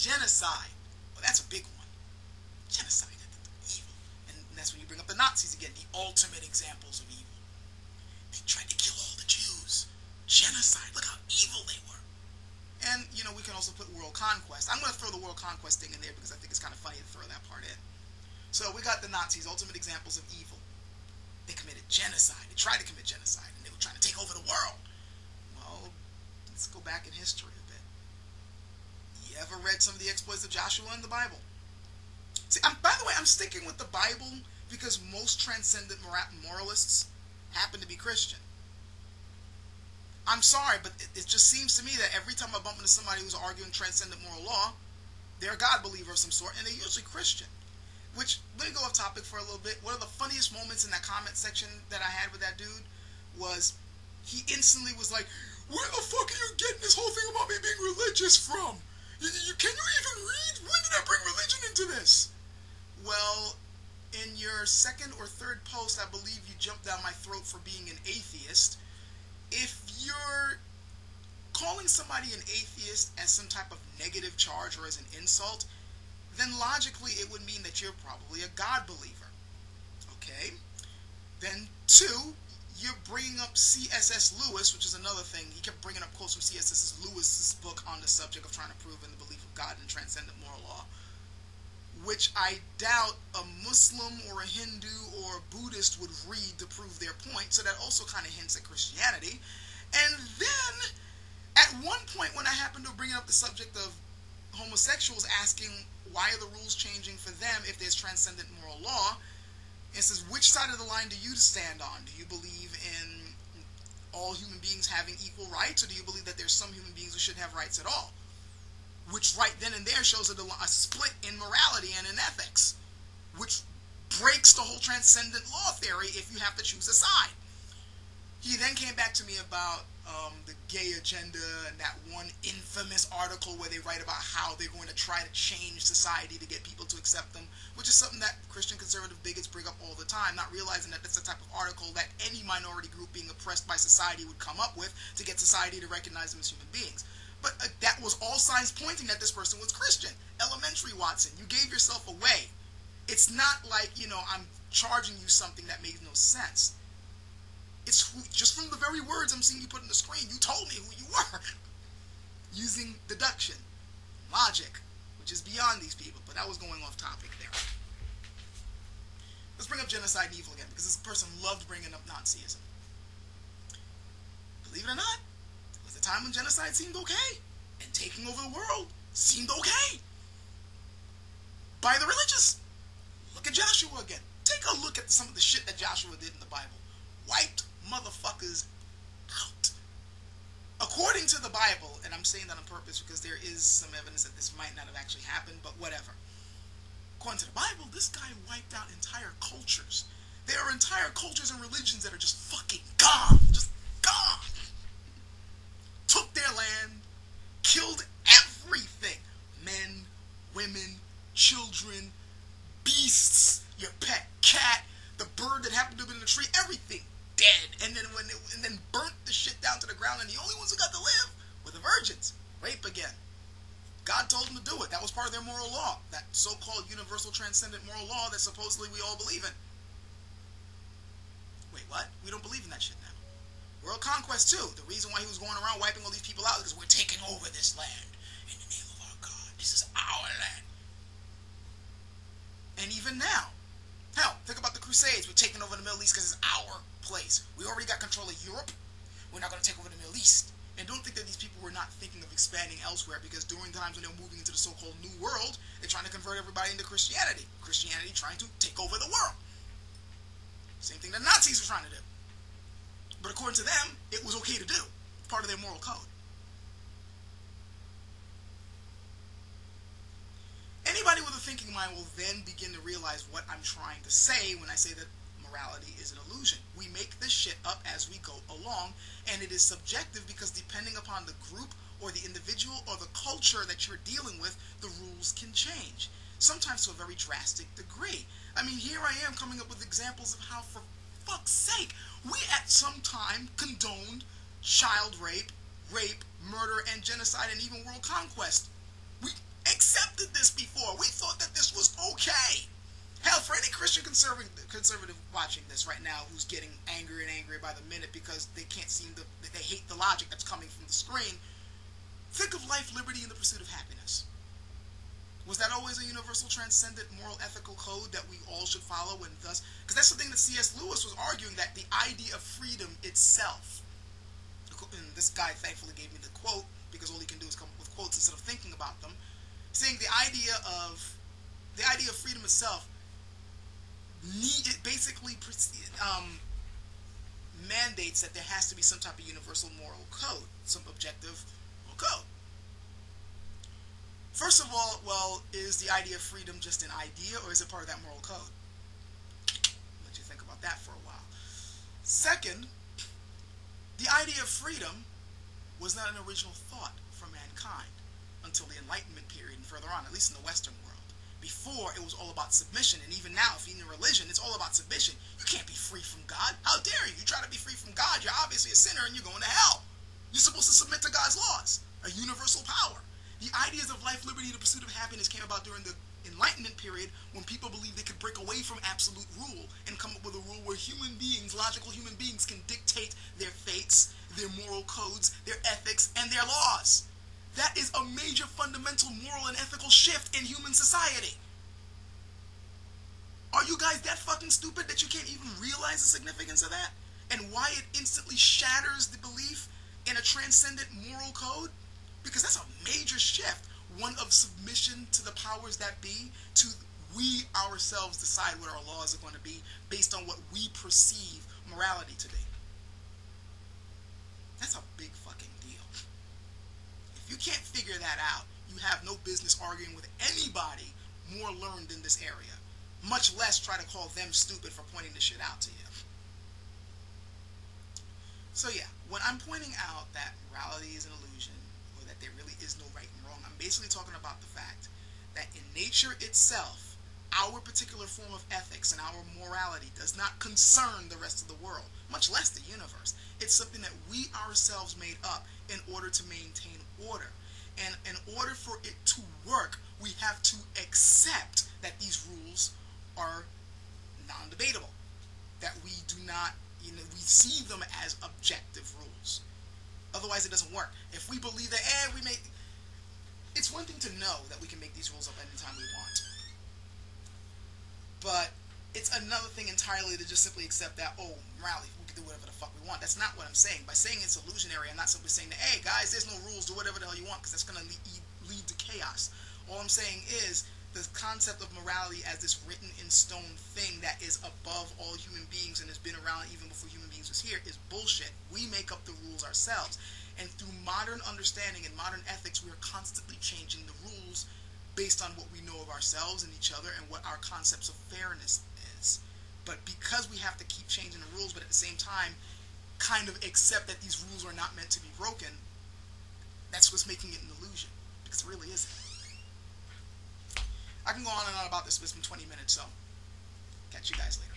genocide. Well, that's a big one. Genocide, evil. And that's when you bring up the Nazis again, the ultimate examples of evil. They tried to kill all the Jews. Genocide. Look how evil they were. And, you know, we can also put world conquest. I'm going to throw the world conquest thing in there because I think it's kind of funny to throw that part in. So we got the Nazis, ultimate examples of evil. They committed genocide. They tried to commit genocide, and they were trying to take over the world. Well, let's go back in history a bit. You ever read some of the exploits of Joshua in the Bible? See, by the way, I'm sticking with the Bible because most transcendent moralists happen to be Christian. I'm sorry, but it just seems to me that every time I bump into somebody who's arguing transcendent moral law, they're a God believer of some sort, and they're usually Christian. Which, let me go off topic for a little bit. One of the funniest moments in that comment section that I had with that dude was he instantly was like, where the fuck are you getting this whole thing about me being religious from? Can you even read? When did I bring religion into this? Well, in your second or third post, I believe you jumped down my throat for being an atheist. If you're calling somebody an atheist as some type of negative charge or as an insult, then logically it would mean that you're probably a God believer. Okay? Then, two, you're bringing up C.S.S. Lewis, which is another thing. He kept bringing up quotes from C.S.S. Lewis's book on the subject of trying to prove in the belief of God and transcendent moral law, which I doubt a Muslim or a Hindu or a Buddhist would read to prove their point, so that also kind of hints at Christianity. And then, at one point when I happened to bring up the subject of homosexuals asking why are the rules changing for them if there's transcendent moral law, it says, which side of the line do you stand on? Do you believe in all human beings having equal rights, or do you believe that there's some human beings who shouldn't have rights at all? Which right then and there shows a split in morality and in ethics, which breaks the whole transcendent law theory if you have to choose a side. He then came back to me about the gay agenda and that one infamous article where they write about how they're going to try to change society to get people to accept them, which is something that Christian conservative bigots bring up all the time, not realizing that that's the type of article that any minority group being oppressed by society would come up with to get society to recognize them as human beings. But that was all signs pointing that this person was Christian. Elementary, Watson, you gave yourself away. It's not like, you know, I'm charging you something that makes no sense. It's just from the very words I'm seeing you put on the screen, you told me who you were. Using deduction, logic, which is beyond these people, but that was going off topic there. Let's bring up genocide and evil again, because this person loved bringing up Nazism. Believe it or not, there was a time when genocide seemed okay, and taking over the world seemed okay. By the religious. Look at Joshua again. Take a look at some of the shit that Joshua did in the Bible. Wiped motherfuckers out. According to the Bible, and I'm saying that on purpose because there is some evidence that this might not have actually happened, but whatever. According to the Bible, this guy wiped out entire cultures. There are entire cultures and religions that are just fucking gone. Just gone. Took their land, killed everything. Men, women, children, beasts, your pet cat, the bird that happened to have been in the tree, everything dead. And then burnt the shit down to the ground, and the only ones who got to live were the virgins. Rape again. God told them to do it. That was part of their moral law. That so-called universal transcendent moral law that supposedly we all believe in. Wait, what? We don't believe in that shit now. World conquest too. The reason why he was going around wiping all these people out is because we're taking over this land in the name of our God. This is our land. And even now, hell, think about the Crusades. We're taking over the Middle East because it's our place. We already got control of Europe. We're not going to take over the Middle East. And don't think that these people were not thinking of expanding elsewhere, because during the times when they're moving into the so-called New World, they're trying to convert everybody into Christianity. Christianity trying to take over the world. Same thing that Nazis were trying to do. But according to them, it was okay to do. Part of their moral code. Anybody with a thinking mind will then begin to realize what I'm trying to say when I say that morality is an illusion. We make this shit up as we go along, and it is subjective because depending upon the group or the individual or the culture that you're dealing with, the rules can change. Sometimes to a very drastic degree. I mean, here I am coming up with examples of how, for fuck's sake, we at some time condoned child rape, murder, and genocide, and even world conquest. We accepted accepted this before. We thought that this was okay. Hell, for any Christian conservative watching this right now who's getting angrier and angrier by the minute because they can't seem to, they hate the logic that's coming from the screen, think of life, liberty, and the pursuit of happiness. Was that always a universal, transcendent, moral, ethical code that we all should follow, and thus, because that's the thing that C.S. Lewis was arguing, that the idea of freedom itself, and this guy thankfully gave me the quote, because all he can do is come up with quotes instead of thinking about them, saying the idea of freedom itself, it basically mandates that there has to be some type of universal moral code, some objective moral code. First of all, well, is the idea of freedom just an idea, or is it part of that moral code? I'll let you think about that for a while. Second, the idea of freedom was not an original thought for mankind until the Enlightenment period and further on, at least in the Western world. Before, it was all about submission, and even now, if you're in a religion, it's all about submission. You can't be free from God. How dare you? You try to be free from God, you're obviously a sinner and you're going to hell. You're supposed to submit to God's laws, a universal power. The ideas of life, liberty, and the pursuit of happiness came about during the Enlightenment period, when people believed they could break away from absolute rule and come up with a rule where human beings, logical human beings, can dictate their fates, their moral codes, their ethics, and their laws. That is a major fundamental moral and ethical shift in human society. Are you guys that fucking stupid that you can't even realize the significance of that? And why it instantly shatters the belief in a transcendent moral code? Because that's a major shift. One of submission to the powers that be, to we ourselves decide what our laws are going to be based on what we perceive morality to be. That's a big fucking deal. If you can't figure that out, you have no business arguing with anybody more learned in this area, much less try to call them stupid for pointing this shit out to you. So yeah, when I'm pointing out that morality is an illusion, or that there really is no right and wrong, I'm basically talking about the fact that in nature itself, our particular form of ethics and our morality does not concern the rest of the world, much less the universe. It's something that we ourselves made up in order to maintain order. And in order for it to work, we have to accept that these rules are non-debatable, that we do not, we see them as objective rules. Otherwise, it doesn't work. If we believe that, it's one thing to know that we can make these rules up anytime we want. But it's another thing entirely to just simply accept that, oh, morality, we can do whatever the fuck we want. That's not what I'm saying. By saying it's illusionary, I'm not simply saying that, hey, guys, there's no rules, do whatever the hell you want, because that's going to lead to chaos. All I'm saying is the concept of morality as this written in stone thing that is above all human beings and has been around even before human beings was here is bullshit. We make up the rules ourselves. And through modern understanding and modern ethics, we are constantly changing the rules based on what we know of ourselves and each other and what our concepts of fairness is. But because we have to keep changing the rules, but at the same time kind of accept that these rules are not meant to be broken, that's what's making it an illusion, because it really isn't. I can go on and on about this, but it's been 20 minutes, so catch you guys later.